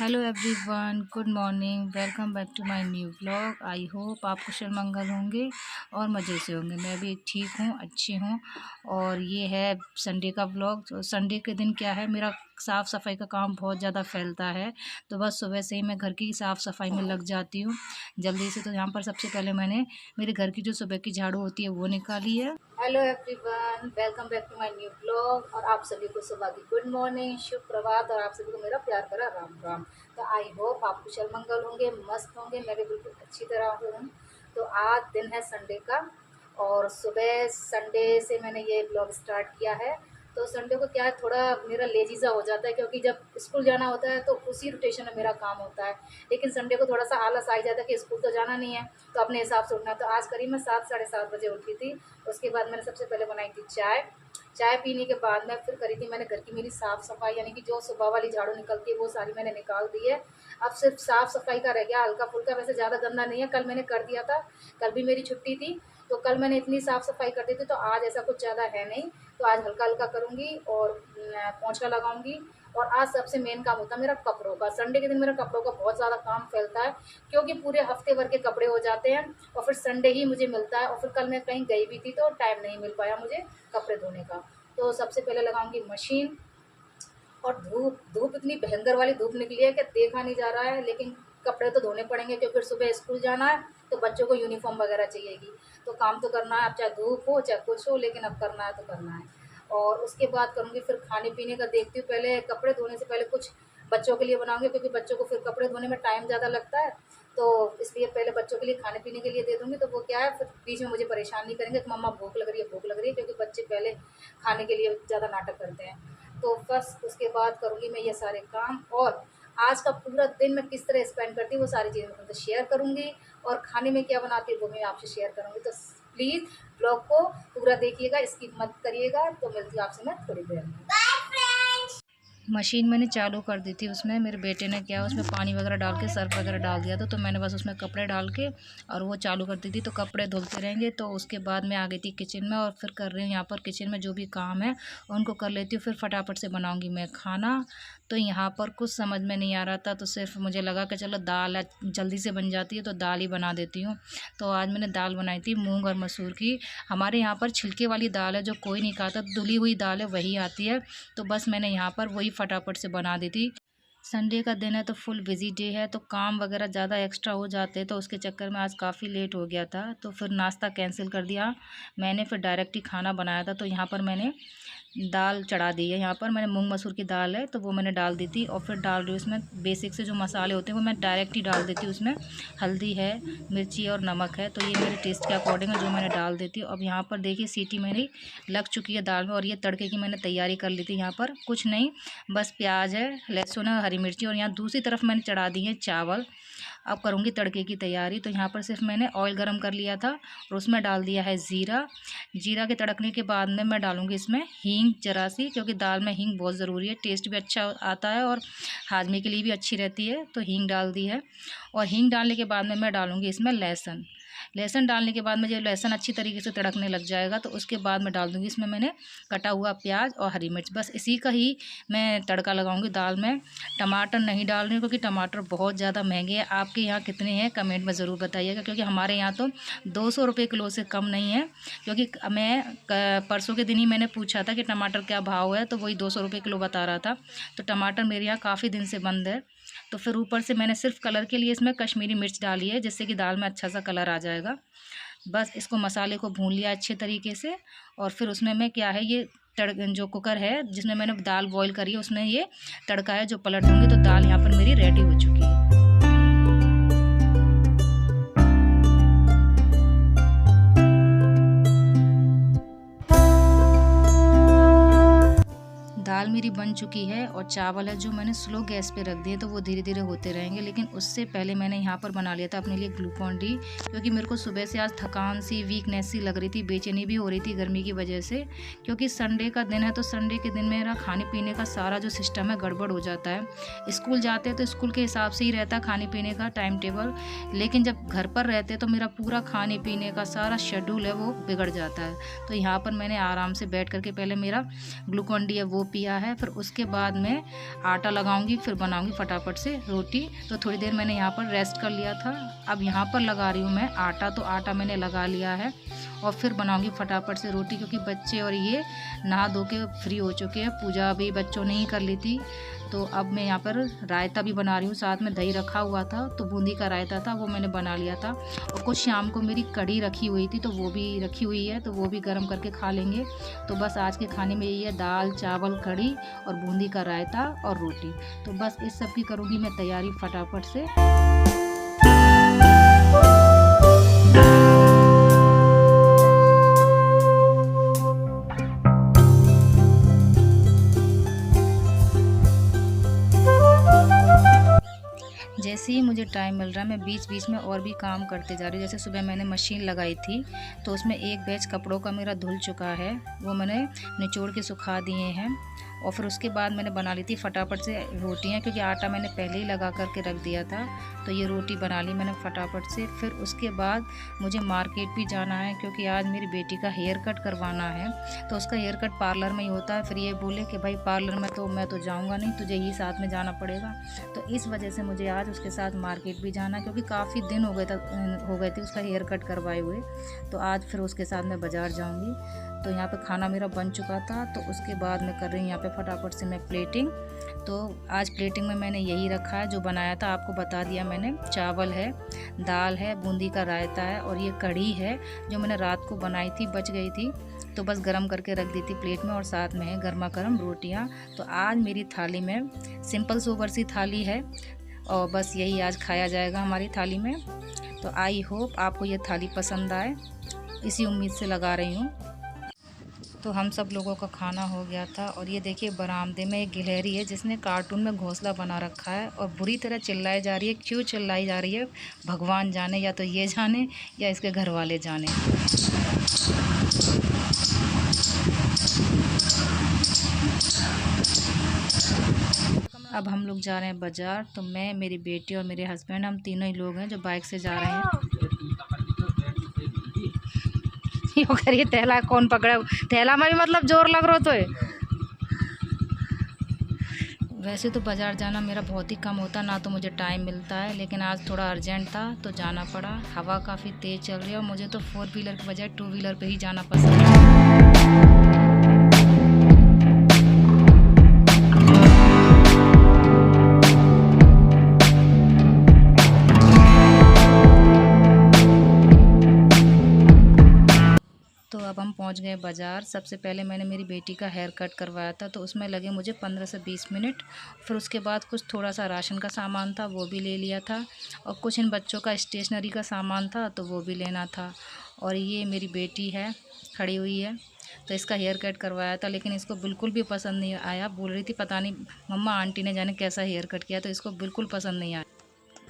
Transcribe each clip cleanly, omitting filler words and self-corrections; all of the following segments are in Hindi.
Hello everyone, good morning. Welcome back to my new vlog. I hope आप कुशल मंगल होंगे और मज़े से होंगे। मैं भी ठीक हूँ, अच्छी हूँ। और ये है संडे का व्लॉग। तो संडे के दिन क्या है, मेरा साफ़ सफाई का काम बहुत ज़्यादा फैलता है। तो बस सुबह से ही मैं घर की साफ़ सफाई में लग जाती हूँ जल्दी से। तो यहाँ पर सबसे पहले मैंने मेरे घर की जो सुबह की झाड़ू होती है वो निकाली है। Hello everyone, welcome back to my new blog. और आप सभी को सुबह की गुड मॉर्निंग, शुभ प्रभात। और आप सभी को मेरा प्यार भरा राम राम। तो आई होप आप कुशल मंगल होंगे, मस्त होंगे। मैं भी बिल्कुल अच्छी तरह हूँ। तो आज दिन है संडे का और सुबह संडे से मैंने ये ब्लॉग स्टार्ट किया है। तो संडे को क्या है, थोड़ा मेरा लेजी सा हो जाता है, क्योंकि जब स्कूल जाना होता है तो उसी रोटेशन में मेरा काम होता है। लेकिन संडे को थोड़ा सा आलस आ जाता है कि स्कूल तो जाना नहीं है, तो अपने हिसाब से उठना है। तो आज करीब मैं 7 साढ़े 7 बजे उठी थी। उसके बाद मैंने सबसे पहले बनाई थी चाय। चाय पीने के बाद में फिर करी थी मैंने घर की मेरी साफ़ सफाई, यानी कि जो सुबह वाली झाड़ू निकलती है वो सारी मैंने निकाल दी है। अब सिर्फ साफ़ सफाई का रह गया, हल्का फुल्का। वैसे ज़्यादा गंदा नहीं है, कल मैंने कर दिया था। कल भी मेरी छुट्टी थी तो कल मैंने इतनी साफ़ सफाई कर दी थी। तो आज ऐसा कुछ ज़्यादा है नहीं, तो आज हल्का हल्का करूँगी और पोंछा लगाऊंगी। और आज सबसे मेन काम होता है मेरा कपड़ों का। संडे के दिन मेरा कपड़ों का बहुत ज़्यादा काम फैलता है, क्योंकि पूरे हफ्ते भर के कपड़े हो जाते हैं और फिर संडे ही मुझे मिलता है। और फिर कल मैं कहीं गई भी थी तो टाइम नहीं मिल पाया मुझे कपड़े धोने का। तो सबसे पहले लगाऊंगी मशीन। और धूप धूप इतनी भयंकर वाली धूप निकली है कि देखा नहीं जा रहा है, लेकिन कपड़े तो धोने पड़ेंगे क्योंकि फिर सुबह स्कूल जाना है तो बच्चों को यूनिफॉर्म वगैरह चाहिएगी। तो काम तो करना है, अब चाहे धूप हो चाहे कुछ हो, लेकिन अब करना है तो करना है। और उसके बाद करूँगी फिर खाने पीने का। देखती हूँ पहले कपड़े धोने से पहले कुछ बच्चों के लिए बनाऊँगी, क्योंकि बच्चों को फिर कपड़े धोने में टाइम ज़्यादा लगता है। तो इसलिए पहले बच्चों के लिए खाने पीने के लिए दे दूँगी, तो वो क्या है, फिर बीच में मुझे परेशान नहीं करेंगे कि मम्मा भूख लग रही है, भूख लग रही है, क्योंकि बच्चे पहले खाने के लिए ज़्यादा नाटक करते हैं। तो बस उसके बाद करूँगी मैं ये सारे काम। और आज का पूरा दिन मैं किस तरह स्पेंड करती हूँ वो सारी चीज़ें मैं तुमसे शेयर करूँगी। और खाने में क्या बनाती हूँ वो मैं आपसे शेयर करूँगी। तो प्लीज़ ब्लॉग को पूरा देखिएगा, स्किप मत करिएगा। तो मिलती हूँ आपसे मैं थोड़ी देर में। मशीन मैंने चालू कर दी थी। उसमें मेरे बेटे ने क्या, उसमें पानी वगैरह डाल के सर्फ वगैरह डाल दिया था। तो मैंने बस उसमें कपड़े डाल के और वो चालू कर दी थी। तो कपड़े धुलते रहेंगे। तो उसके बाद मैं आ गई थी किचन में और फिर कर रही हूँ यहाँ पर किचन में जो भी काम है उनको कर लेती हूँ। फिर फटाफट से बनाऊँगी मैं खाना। तो यहाँ पर कुछ समझ में नहीं आ रहा था, तो सिर्फ मुझे लगा कि चलो दाल जल्दी से बन जाती है तो दाल ही बना देती हूँ। तो आज मैंने दाल बनाई थी मूंग और मसूर की। हमारे यहाँ पर छिलके वाली दाल है जो कोई नहीं खाता, धुली हुई दाल है वही आती है। तो बस मैंने यहाँ पर वही फटाफट से बना दी थी। संडे का दिन है तो फुल बिजी डे है, तो काम वगैरह ज़्यादा एक्स्ट्रा हो जाते हैं। तो उसके चक्कर में आज काफ़ी लेट हो गया था, तो फिर नाश्ता कैंसिल कर दिया मैंने। फिर डायरेक्ट ही खाना बनाया था। तो यहाँ पर मैंने दाल चढ़ा दी है। यहाँ पर मैंने मूंग मसूर की दाल है तो वो मैंने डाल दी थी। और फिर डाल रही हूँ उसमें बेसिक से जो मसाले होते हैं वो मैं डायरेक्ट ही डाल देती हूँ। उसमें हल्दी है, मिर्ची और नमक है, तो ये मेरे टेस्ट के अकॉर्डिंग है जो मैंने डाल देती हूँ। अब यहाँ पर देखिए सीटी मेरी लग चुकी है दाल में। और ये तड़के की मैंने तैयारी कर ली थी। यहाँ पर कुछ नहीं, बस प्याज है, लहसुन है, हरी मिर्ची। और यहाँ दूसरी तरफ मैंने चढ़ा दी है चावल। अब करूँगी तड़के की तैयारी। तो यहाँ पर सिर्फ मैंने ऑयल गरम कर लिया था और उसमें डाल दिया है ज़ीरा। जीरा के तड़कने के बाद में मैं डालूँगी इसमें हींग ज़रा सी, क्योंकि दाल में हींग बहुत ज़रूरी है, टेस्ट भी अच्छा आता है और हाजमे के लिए भी अच्छी रहती है। तो हींग डाल दी है। और हींग डालने के बाद में मैं डालूँगी इसमें लहसुन। लहसुन डालने के बाद में जब लहसुन अच्छी तरीके से तड़कने लग जाएगा तो उसके बाद मैं डाल दूँगी इसमें मैंने कटा हुआ प्याज और हरी मिर्च। बस इसी का ही मैं तड़का लगाऊंगी दाल में। टमाटर नहीं डाल रही हूँ क्योंकि टमाटर बहुत ज़्यादा महंगे हैं। आपके यहाँ कितने हैं कमेंट में ज़रूर बताइएगा, क्योंकि हमारे यहाँ तो 200 रुपये किलो से कम नहीं है। क्योंकि मैं परसों के दिन ही मैंने पूछा था कि टमाटर क्या भाव है, तो वही 200 रुपये किलो बता रहा था। तो टमाटर मेरे यहाँ काफ़ी दिन से बंद है। तो फिर ऊपर से मैंने सिर्फ कलर के लिए इसमें कश्मीरी मिर्च डाली है, जिससे कि दाल में अच्छा सा कलर आ जाएगा। बस इसको मसाले को भून लिया अच्छे तरीके से। और फिर उसमें मैं क्या है, ये जो कुकर है जिसमें मैंने दाल बॉईल करी है उसमें ये तड़का है जो पलट दूँगी। तो दाल यहाँ पर मेरी रेडी हो चुकी है। दाल मेरी बन चुकी है और चावल है जो मैंने स्लो गैस पे रख दिए, तो वो धीरे धीरे होते रहेंगे। लेकिन उससे पहले मैंने यहाँ पर बना लिया था अपने लिए ग्लूकॉन डी, क्योंकि मेरे को सुबह से आज थकान सी, वीकनेस सी लग रही थी, बेचैनी भी हो रही थी गर्मी की वजह से। क्योंकि संडे का दिन है तो संडे के दिन मेरा खाने पीने का सारा जो सिस्टम है गड़बड़ हो जाता है। स्कूल जाते हैं तो स्कूल के हिसाब से ही रहता है खाने पीने का टाइम टेबल, लेकिन जब घर पर रहते हैं तो मेरा पूरा खाने पीने का सारा शेड्यूल है वो बिगड़ जाता है। तो यहाँ पर मैंने आराम से बैठ करके पहले मेरा ग्लूकॉन डी है वो पिया है। फिर उसके बाद मैं आटा लगाऊंगी, फिर बनाऊंगी फटाफट से रोटी। तो थोड़ी देर मैंने यहाँ पर रेस्ट कर लिया था। अब यहाँ पर लगा रही हूँ मैं आटा। तो आटा मैंने लगा लिया है और फिर बनाऊंगी फटाफट से रोटी, क्योंकि बच्चे और ये नहा धो के फ्री हो चुके हैं। पूजा भी बच्चों ने ही कर ली थी। तो अब मैं यहाँ पर रायता भी बना रही हूँ, साथ में दही रखा हुआ था तो बूंदी का रायता था, वो मैंने बना लिया था। और कुछ शाम को मेरी कढ़ी रखी हुई थी तो वो भी रखी हुई है, तो वो भी गर्म करके खा लेंगे। तो बस आज के खाने में यही है, दाल चावल कढ़ी और बूंदी का रायता और रोटी। तो बस इस सब की करूँगी मैं तैयारी फटाफट से। जैसे ही मुझे टाइम मिल रहा है मैं बीच बीच में और भी काम करते जा रही हूँ। जैसे सुबह मैंने मशीन लगाई थी तो उसमें एक बैच कपड़ों का मेरा धुल चुका है, वो मैंने निचोड़ के सुखा दिए हैं। और फिर उसके बाद मैंने बना ली थी फटाफट से रोटियां, क्योंकि आटा मैंने पहले ही लगा करके रख दिया था। तो ये रोटी बना ली मैंने फटाफट से। फिर उसके बाद मुझे मार्केट भी जाना है, क्योंकि आज मेरी बेटी का हेयर कट करवाना है। तो उसका हेयर कट पार्लर में ही होता है। फिर ये बोले कि भाई पार्लर में तो मैं तो जाऊँगा नहीं, तुझे ही साथ में जाना पड़ेगा। तो इस वजह से मुझे आज उसके साथ मार्केट भी जाना है, क्योंकि काफ़ी दिन हो गए थे उसका हेयर कट करवाए हुए। तो आज फिर उसके साथ मैं बाज़ार जाऊँगी। तो यहाँ पे खाना मेरा बन चुका था, तो उसके बाद मैं कर रही हूँ यहाँ पे फटाफट से मैं प्लेटिंग। तो आज प्लेटिंग में मैंने यही रखा है जो बनाया था, आपको बता दिया मैंने। चावल है, दाल है, बूंदी का रायता है और ये कढ़ी है जो मैंने रात को बनाई थी, बच गई थी तो बस गरम करके रख दी थी प्लेट में। और साथ में है गर्मा गर्म रोटियाँ। तो आज मेरी थाली में सिंपल सोबर सी थाली है और बस यही आज खाया जाएगा हमारी थाली में। तो आई होप आपको ये थाली पसंद आए, इसी उम्मीद से लगा रही हूँ। तो हम सब लोगों का खाना हो गया था और ये देखिए बरामदे में एक गिलहरी है जिसने कार्टून में घोंसला बना रखा है और बुरी तरह चिल्लाई जा रही है। क्यों चिल्लाई जा रही है भगवान जाने, या तो ये जाने या इसके घर वाले जाने। अब हम लोग जा रहे हैं बाज़ार। तो मैं, मेरी बेटी और मेरे हस्बैंड, हम तीनों ही लोग हैं जो बाइक से जा रहे हैं। यो करिए थैला कौन पकड़ा, थैला में भी मतलब जोर लग रहा तो है। वैसे तो बाज़ार जाना मेरा बहुत ही कम होता ना, तो मुझे टाइम मिलता है, लेकिन आज थोड़ा अर्जेंट था तो जाना पड़ा। हवा काफ़ी तेज़ चल रही है और मुझे तो 4 व्हीलर के बजाय 2 व्हीलर पे ही जाना पसंद है। अब हम पहुंच गए बाज़ार। सबसे पहले मैंने मेरी बेटी का हेयर कट करवाया था तो उसमें लगे मुझे 15 से 20 मिनट। फिर उसके बाद कुछ थोड़ा सा राशन का सामान था वो भी ले लिया था और कुछ इन बच्चों का स्टेशनरी का सामान था तो वो भी लेना था। और ये मेरी बेटी है खड़ी हुई है, तो इसका हेयर कट करवाया था लेकिन इसको बिल्कुल भी पसंद नहीं आया। बोल रही थी पता नहीं मम्मा आंटी ने जाने कैसा हेयर कट किया, तो इसको बिल्कुल पसंद नहीं आया।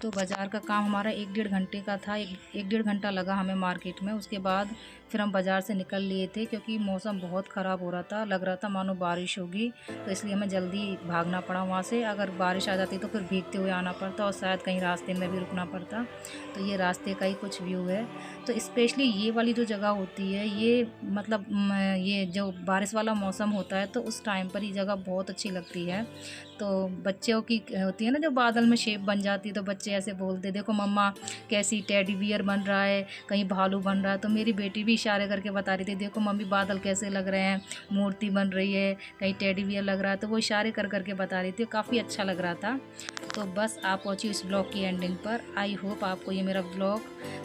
तो बाज़ार का काम हमारा 1-1.5 घंटे का था। एक डेढ़ घंटा लगा हमें मार्केट में। उसके बाद फिर हम बाज़ार से निकल लिए थे, क्योंकि मौसम बहुत ख़राब हो रहा था, लग रहा था मानो बारिश होगी। तो इसलिए हमें जल्दी भागना पड़ा वहाँ से। अगर बारिश आ जाती तो फिर भीगते हुए आना पड़ता और शायद कहीं रास्ते में भी रुकना पड़ता। तो ये रास्ते का ही कुछ व्यू है। तो स्पेशली ये वाली जो जगह होती है, ये मतलब ये जो बारिश वाला मौसम होता है तो उस टाइम पर ये जगह बहुत अच्छी लगती है। तो बच्चों की होती है ना जो बादल में शेप बन जाती है, तो बच्चे ऐसे बोलते देखो मम्मा कैसी टेडी बियर बन रहा है, कहीं भालू बन रहा है। तो मेरी बेटी भी इशारे करके बता रही थी देखो मम्मी बादल कैसे लग रहे हैं, मूर्ति बन रही है, कहीं टेडी बियर लग रहा है। तो वो इशारे कर करके बता रही थी, काफ़ी अच्छा लग रहा था। तो बस आप पहुँची इस ब्लॉग की एंडिंग पर। आई होप आपको ये मेरा ब्लॉग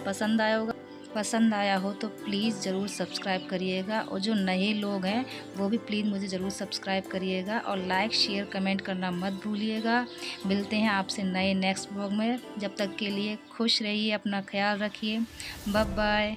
पसंद आया होगा। पसंद आया हो तो प्लीज़ ज़रूर सब्सक्राइब करिएगा और जो नए लोग हैं वो भी प्लीज़ मुझे ज़रूर सब्सक्राइब करिएगा और लाइक शेयर कमेंट करना मत भूलिएगा। मिलते हैं आपसे नए नेक्स्ट ब्लॉग में। जब तक के लिए खुश रहिए, अपना ख्याल रखिए। Bye bye.